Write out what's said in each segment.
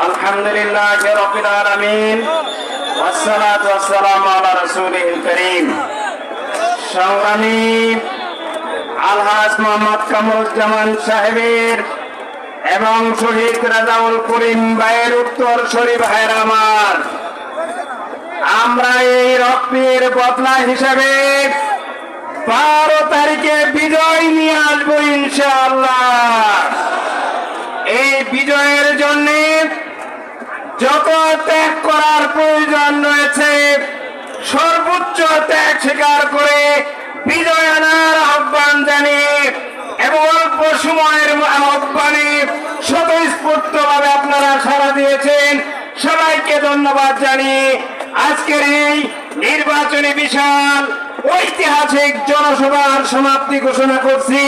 আলহামদুলিল্লাহি রাব্বিল আলামিন ওয়াসসালাতু ওয়াসসালামু আলা রাসূলিল কারীম। সংগ্রামী আলহাজ মোহাম্মদ কামরুজ্জামান সাহেবের এবং শহীদ রাজাউল করিম ভাইয়ের উত্তর শরীফ ভাইয়ের আমার, আমরা এই রক্তের বদলা হিসাবে 12 তারিখে বিজয় নিয়ে আসবো ইনশাআল্লাহ। এই বিজয়ের জন্য যত ত্যাগ করার প্রয়োজন রয়েছে সর্বোচ্চ ত্যাগ স্বীকার করে বিজয় আনার আহ্বান জানিয়ে এবং অল্প সময়ের আহ্বানে স্বতঃস্ফূর্ত ভাবে আপনারা সাড়া দিয়েছেন, সবাইকে ধন্যবাদ জানিয়ে আজকের এই নির্বাচনী বিশাল ঐতিহাসিক জনসভার সমাপ্তি ঘোষণা করছি।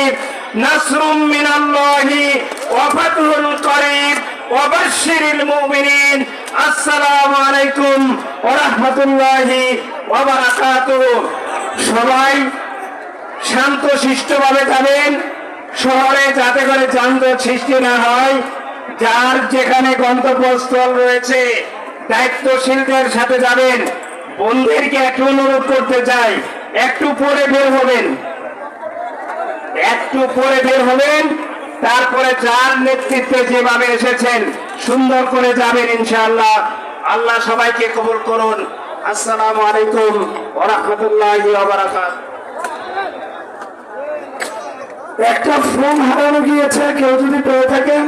নাসরুম মিনাল্লাহি ওয়া ফাতহুন করিব ওয়া বাশশিরিল মুমিনিন। আসসালামু আলাইকুম ওয়া রাহমাতুল্লাহি ওয়া বারাকাতুহু। সবাই শান্তশিষ্টভাবে যাবেন, শহরে যাতে করে যানজট সৃষ্টি না হয়। যার যেখানে গন্তব্যস্থল রয়েছে দায়িত্বশীলদের সাথে যাবেন। বন্ধুদেরকে একটু অনুরোধ করতে চাই, একটু পরে বের হবেন, একটু পরে বের হবেন, তারপরে যার নেতৃত্বে যেভাবে এসেছেন সুন্দর করে যাবেন ইনশাআল্লাহ। আল্লাহ সবাইকে কবুল করুন। আসসালামু আলাইকুম ওয়া রাহমাতুল্লাহি ওয়া বারাকাতুহু। একটা ফোন হারানো গিয়েছে, কেউ যদি পেয়ে থাকেন